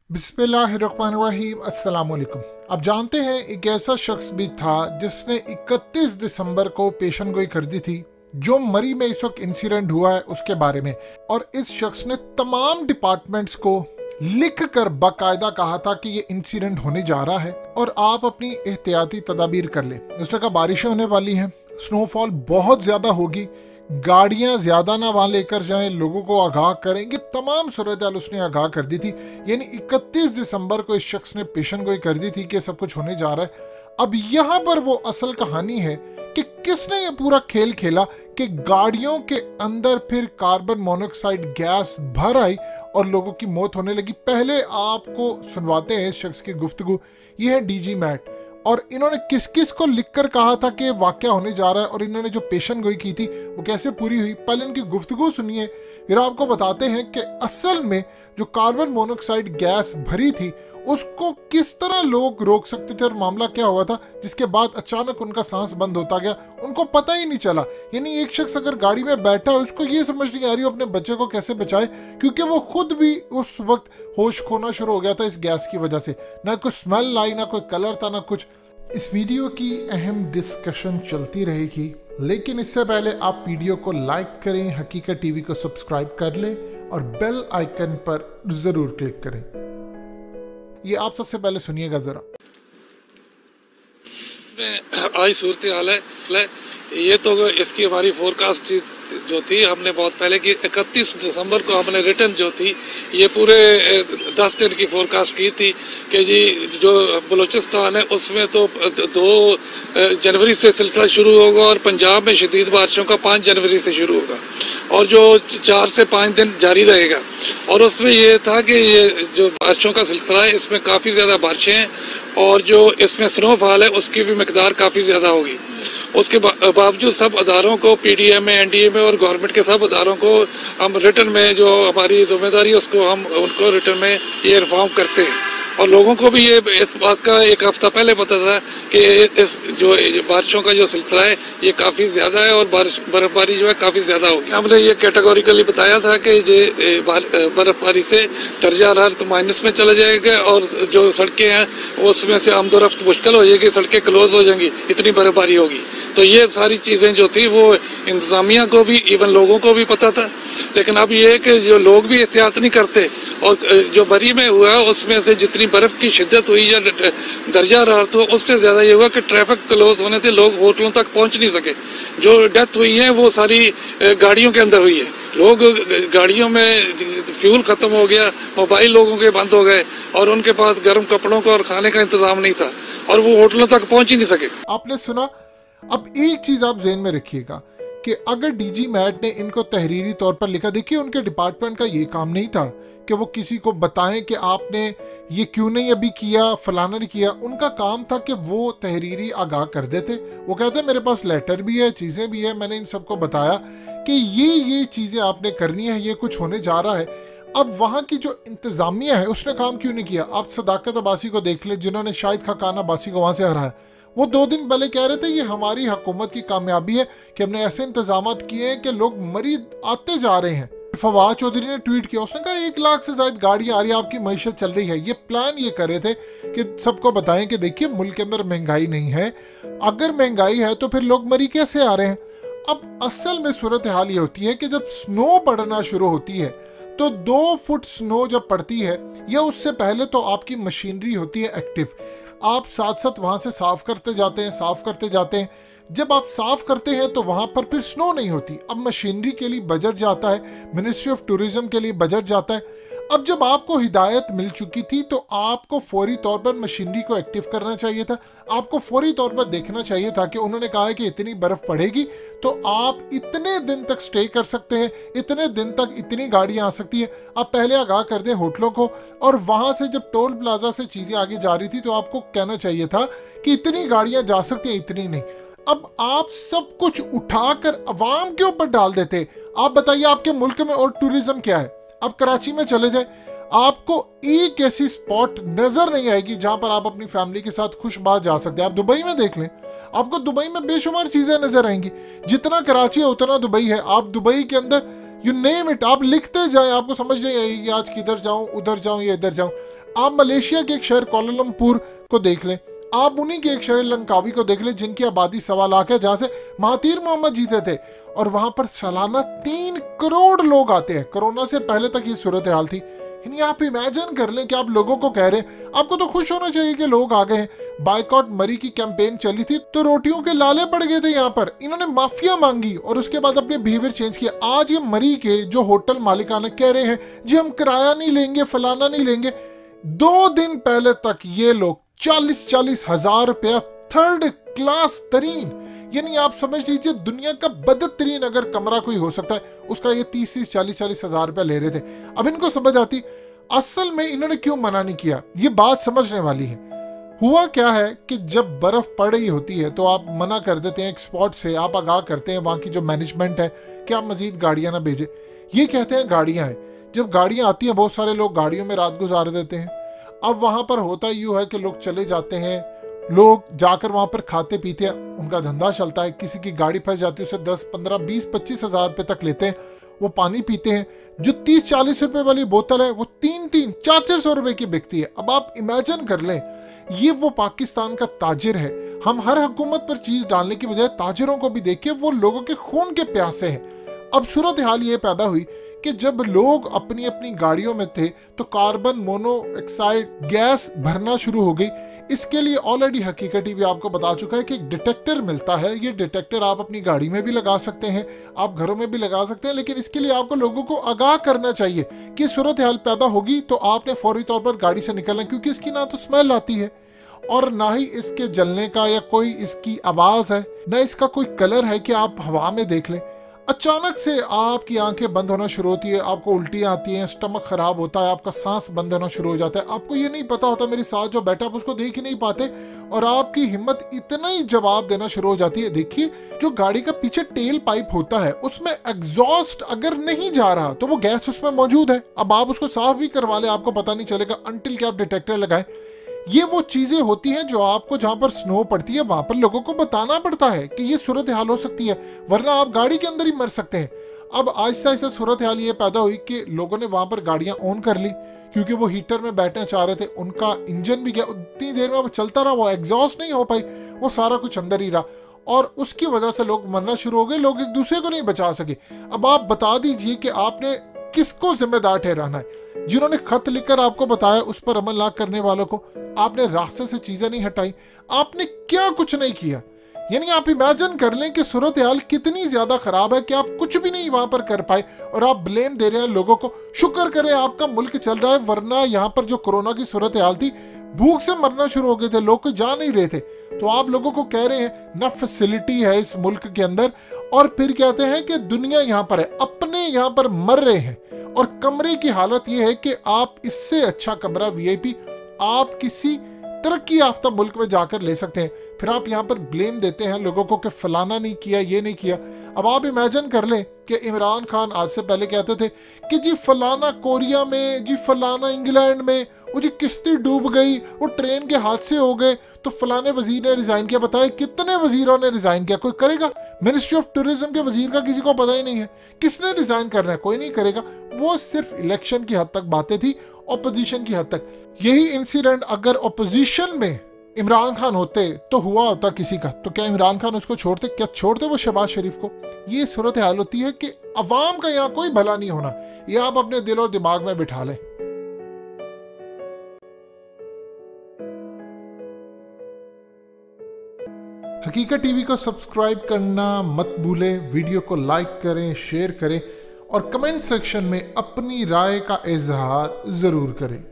बिस्मिल्लाहिर्रहमानिर्रहीम, अस्सलाम वालेकुम। आप जानते हैं एक ऐसा शख्स भी था जिसने 31 दिसंबर को पेशन गोई कर दी थी जो मरी में इस वक्त इंसिडेंट हुआ है उसके बारे में। और इस शख्स ने तमाम डिपार्टमेंट्स को लिख कर बाकायदा कहा था कि ये इंसिडेंट होने जा रहा है और आप अपनी एहतियाती तदाबीर कर लें। उसने कहा बारिशें होने वाली हैं, स्नोफॉल बहुत ज्यादा होगी, गाड़ियां ज्यादा ना वहां लेकर जाएं, लोगों को आगाह करेंगे। तमाम सूरत उसने आगाह कर दी थी। यानी 31 दिसंबर को इस शख्स ने पेशन गोई कर दी थी कि सब कुछ होने जा रहा है। अब यहाँ पर वो असल कहानी है कि किसने ये पूरा खेल खेला कि गाड़ियों के अंदर फिर कार्बन मोनोऑक्साइड गैस भर आई और लोगों की मौत होने लगी। पहले आपको सुनवाते हैं इस शख्स की गुफ्तगू। ये है डीजी मैट और इन्होंने किस किस को लिखकर कहा था कि वाकया होने जा रहा है और इन्होंने जो पेशन गोई की थी वो कैसे पूरी हुई। पहले इनकी गुफ्तगू सुनिए, फिर आपको बताते हैं कि असल में जो कार्बन मोनोऑक्साइड गैस भरी थी उसको किस तरह लोग रोक सकते थे और मामला क्या हुआ था जिसके बाद अचानक उनका सांस बंद होता गया, उनको पता ही नहीं चला। यानी एक शख्स अगर गाड़ी में बैठा है उसको ये समझ नहीं आ रही अपने बच्चे को कैसे बचाए, क्योंकि वो खुद भी उस वक्त होश खोना शुरू हो गया था इस गैस की वजह से। ना कोई स्मेल आई, ना कोई कलर था, ना कुछ। इस वीडियो की अहम डिस्कशन चलती रहेगी, लेकिन इससे पहले आप वीडियो को लाइक करें, हकीकत टीवी को सब्सक्राइब कर लें और बेल आइकन पर जरूर क्लिक करें। ये आप सबसे पहले सुनिएगा जरा। आज सूरत हाल है ये तो इसकी हमारी फोरकास्ट जो थी हमने बहुत पहले की 31 दिसंबर को हमने रिटर्न जो थी ये पूरे 10 दिन की फोरकास्ट की थी कि जी जो बलूचिस्तान है उसमें तो 2 जनवरी से सिलसिला शुरू होगा और पंजाब में शदीद बारिशों का 5 जनवरी से शुरू होगा और जो 4 से 5 दिन जारी रहेगा। और उसमें ये था कि ये जो बारिशों का सिलसिला है इसमें काफ़ी ज़्यादा बारिशें हैं और जो इसमें स्नोफॉल है उसकी भी मकदार काफ़ी ज़्यादा होगी। उसके बावजूद सब अदारों को पीडीएम में, एनडीए में और गवर्नमेंट के सब अदारों को हम रिटर्न में जो हमारी जिम्मेदारी है उसको हम उनको रिटर्न में ये इन्फॉर्म करते हैं। और लोगों को भी ये इस बात का एक हफ्ता पहले पता था कि इस जो बारिशों का जो सिलसिला है ये काफ़ी ज़्यादा है और बर्फबारी जो है काफ़ी ज़्यादा होगी। हमने ये कैटेगोरिकली बताया था कि ये बर्फबारी से दर्जा हरारत माइनस में चला जाएगा और जो सड़कें हैं उसमें से आमदोरफ्त मुश्किल हो जाएगी, सड़कें क्लोज हो जाएंगी, इतनी बर्फबारी होगी। तो ये सारी चीज़ें जो थी वो इंतज़ामिया को भी, इवन लोगों को भी पता था। लेकिन अब ये है कि जो लोग भी एहतियात नहीं करते और जो बरी में हुआ है उसमें से जितनी बर्फ की शिद्दत हुई या दर्जा हरारत हुआ उससे ज़्यादा ये हुआ कि ट्रैफिक क्लोज होने से लोग होटलों तक पहुंच नहीं सके। जो डेथ हुई है वो सारी गाड़ियों के अंदर हुई है। लोग गाड़ियों में फ्यूल ख़त्म हो गया, मोबाइल लोगों के बंद हो गए और उनके पास गर्म कपड़ों का और खाने का इंतजाम नहीं था और वो होटलों तक पहुंच ही नहीं सके। आपने सुना। अब एक चीज आप ज़हन में रखिएगा कि अगर डीजी मैट ने इनको तहरीरी तौर पर लिखा, देखिए उनके डिपार्टमेंट का ये काम नहीं था कि वो किसी को बताएं कि आपने ये क्यों नहीं अभी किया, फलाना नहीं किया। उनका काम था कि वो तहरीरी आगाह कर देते। वो कहते मेरे पास लेटर भी है, चीज़ें भी है, मैंने इन सबको बताया कि ये चीज़ें आपने करनी है, ये कुछ होने जा रहा है। अब वहाँ की जो इंतज़ामिया है उसने काम क्यों नहीं किया? आप सदाकत अब्बासी को देख ले जिन्होंने शाहिद खाकान अब्बासी को वहाँ से हराया। वो 2 दिन पहले कह रहे थे ये हमारी हुकूमत की कामयाबी है कि हमने ऐसे इंतजाम किए हैं कि लोग मरीज आते जा रहे हैं। फवाद चौधरी ने ट्वीट किया, उसने कहा 1 लाख से ज्यादा गाड़ी आ रही है, आपकी मईशत चल रही है। ये प्लान ये कर रहे थे कि सबको बताएं कि देखिए मुल्क के अंदर महंगाई नहीं है, अगर महंगाई है तो फिर लोग मरी कैसे आ रहे हैं। अब असल में सूरत हाल ये होती है कि जब स्नो पड़ना शुरू होती है तो 2 फुट स्नो जब पड़ती है या उससे पहले तो आपकी मशीनरी होती है एक्टिव, आप साथ साथ वहां से साफ करते जाते हैं। जब आप साफ करते हैं तो वहां पर फिर स्नो नहीं होती। अब मशीनरी के लिए बजट जाता है, मिनिस्ट्री ऑफ टूरिज्म के लिए बजट जाता है। अब जब आपको हिदायत मिल चुकी थी तो आपको फौरी तौर पर मशीनरी को एक्टिव करना चाहिए था। आपको फौरी तौर पर देखना चाहिए था कि उन्होंने कहा है कि इतनी बर्फ पड़ेगी तो आप इतने दिन तक स्टे कर सकते हैं, इतने दिन तक इतनी गाड़ियां आ सकती है। आप पहले आगाह कर दें होटलों को और वहां से जब टोल प्लाजा से चीजें आगे जा रही थी तो आपको कहना चाहिए था कि इतनी गाड़ियां जा सकती हैं, इतनी नहीं। अब आप सब कुछ उठाकर अवाम के ऊपर डाल देते। आप बताइए आपके मुल्क में और टूरिज्म क्या है? अब कराची में चले जाए, आपको एक ऐसी स्पॉट नजर नहीं आएगी जहां पर आप अपनी फैमिली के साथ खुशबाज जा सकते हैं। आप दुबई में देख लें, आपको दुबई में बेशुमार चीजें नजर आएंगी। जितना कराची है उतना दुबई है। आप दुबई के अंदर यू नेम इट, आप लिखते जाएं, आपको समझ नहीं आएगी आज किधर जाऊं, उधर जाऊं या इधर जाऊं। आप मलेशिया के एक शहर कुआलालंपुर को देख लें, आप उन्हीं के एक शहर लंकावी को देख लें जिनकी आबादी 1.25 लाख है, जहां से महातीर मोहम्मद जीते थे, और वहां पर सालाना 3 करोड़ लोग आते हैं। कोरोना से पहले तक ये सूरत हाल थी। यानी आप इमेजिन कर लें कि आप लोगों को कह रहे हैं, आपको तो खुश होना चाहिए कि लोग आ गए हैं। बाइकआउट मरी की कैंपेन चली थी तो रोटियों के लाले पड़ गए थे यहाँ पर, इन्होंने माफिया मांगी और उसके बाद अपने बिहेवियर चेंज किया। आज ये मरी के जो होटल मालिकाना कह रहे हैं जी हम किराया नहीं लेंगे, फलाना नहीं लेंगे। 2 दिन पहले तक ये लोग 40-40 हजार रुपया थर्ड क्लास तरीन, यानी आप समझ लीजिए दुनिया का बदतरीन अगर कमरा कोई हो सकता है उसका ये 30-40 हजार रुपया ले रहे थे। अब इनको समझ आती असल में इन्होंने क्यों मना नहीं किया, ये बात समझने वाली है। हुआ क्या है कि जब बर्फ पड़ रही होती है तो आप मना कर देते हैं एक स्पॉट से, आप आगाह करते हैं वहां की जो मैनेजमेंट है कि आप मजीद गाड़ियां ना भेजे। ये कहते हैं गाड़ियां हैं, जब गाड़ियां आती हैं बहुत सारे लोग गाड़ियों में रात गुजार देते हैं। अब वहां पर होता यूं है कि लोग चले जाते हैं, लोग जाकर वहां पर खाते पीते हैं, उनका धंधा चलता है। किसी की गाड़ी फंस जाती है उसे 10, 15, 20, 25 हजार रुपए तक लेते हैं, वो पानी पीते हैं। जो 30-40 रुपए वाली बोतल है वो 300, 400 रुपए की बिकती है। अब आप इमेजिन कर लें, ये वो पाकिस्तान का ताजिर है। हम हर हुकूमत पर चीज डालने की बजाय ताजिरों को भी देखिए, वो लोगों के खून के प्यासे हैं। अब सूरत हाल ये पैदा हुई कि जब लोग अपनी अपनी गाड़ियों में थे तो कार्बन मोनोऑक्साइड गैस भरना शुरू हो गई। इसके लिए ऑलरेडी हकीकत टीवी आपको बता चुका है कि एक डिटेक्टर मिलता है। ये डिटेक्टर आप अपनी गाड़ी में भी लगा सकते हैं, आप घरों में भी लगा सकते हैं, लेकिन इसके लिए आपको लोगों को आगाह करना चाहिए कि सूरत हाल पैदा होगी तो आपने फौरी तौर पर गाड़ी से निकलना, क्योंकि इसकी ना तो स्मेल आती है और ना ही इसके जलने का या कोई इसकी आवाज है, ना इसका कोई कलर है कि आप हवा में देख लें। अचानक से आपकी आंखें बंद होना शुरू होती है, आपको उल्टियां आती हैं, स्टमक खराब होता है, आपका सांस बंद होना शुरू हो जाता है। आपको ये नहीं पता होता मेरे साथ जो बैठा आप उसको देख ही नहीं पाते और आपकी हिम्मत इतना ही जवाब देना शुरू हो जाती है। देखिए जो गाड़ी का पीछे टेल पाइप होता है उसमें एग्जॉस्ट अगर नहीं जा रहा तो वो गैस उसमें मौजूद है। अब आप उसको साफ भी करवा ले आपको पता नहीं चलेगा अनटिल कि आप डिटेक्टर लगाएं। ये वो चीजें होती हैं जो आपको जहां पर स्नो पड़ती है वहां पर लोगों को बताना पड़ता है कि ये सूरत हाल हो सकती है, वरना आप गाड़ी के अंदर ही मर सकते हैं। अब आहिस्ता आहिस्ता सूरत हाल ये पैदा हुई कि लोगों ने वहां पर गाड़ियां ऑन कर ली, क्योंकि वो हीटर में बैठना चाह रहे थे। उनका इंजन भी गया, उतनी देर में वो चलता रहा, वो एग्जॉस्ट नहीं हो पाई, वो सारा कुछ अंदर ही रहा और उसकी वजह से लोग मरना शुरू हो गए, लोग एक दूसरे को नहीं बचा सके। अब आप बता दीजिए कि आपने किसको जिम्मेदार ठहराना है? जिन्होंने खत लिखकर आपको बताया उस पर अमल ना करने वालों को, आपने रास्ते से चीजें नहीं हटाई, आपने क्या कुछ नहीं किया। यानी आप इमेजिन कर लें कि सूरत हाल कितनी ज्यादा खराब है कि आप कुछ भी नहीं वहां पर कर पाए और आप ब्लेम दे रहे हैं लोगों को। शुक्र करें आपका मुल्क चल रहा है, वरना यहाँ पर जो कोरोना की सूरत हाल थी, भूख से मरना शुरू हो गए थे, लोग जा नहीं रहे थे। तो आप लोगों को कह रहे हैं न फैसिलिटी है इस मुल्क के अंदर, और फिर कहते हैं कि दुनिया यहाँ पर है, अपने यहाँ पर मर रहे हैं। और कमरे की हालत यह है कि आप इससे अच्छा कमरा वीआईपी आप किसी तरक्की याफ्ता मुल्क में जाकर ले सकते हैं, फिर आप यहाँ पर ब्लेम देते हैं लोगों को कि फलाना नहीं किया, ये नहीं किया। अब आप इमेजिन कर लें कि इमरान खान आज से पहले कहते थे कि जी फलाना कोरिया में, जी फलाना इंग्लैंड में, वो जी किश्ती डूब गई, वो ट्रेन के हादसे हो गए तो फलाने वजीर ने रिजाइन किया। बताए कितने वजीरों ने रिजाइन किया? कोई करेगा? मिनिस्ट्री ऑफ टूरिज्म के वजीर का किसी को पता ही नहीं है। किसने रिजाइन करना है? कोई नहीं करेगा। वो सिर्फ इलेक्शन की हद तक बातें थी, ऑपोजिशन की हद तक। यही इंसिडेंट अगर ऑपोजिशन में इमरान खान होते तो हुआ होता किसी का, तो क्या इमरान खान उसको छोड़ते? क्या छोड़ते वो शहबाज शरीफ को? ये सूरत हाल होती है कि अवाम का यहाँ कोई भला नहीं होना, ये आप अपने दिल और दिमाग में बिठा लें। हकीकत टीवी को सब्सक्राइब करना मत भूलें, वीडियो को लाइक करें, शेयर करें और कमेंट सेक्शन में अपनी राय का इजहार जरूर करें।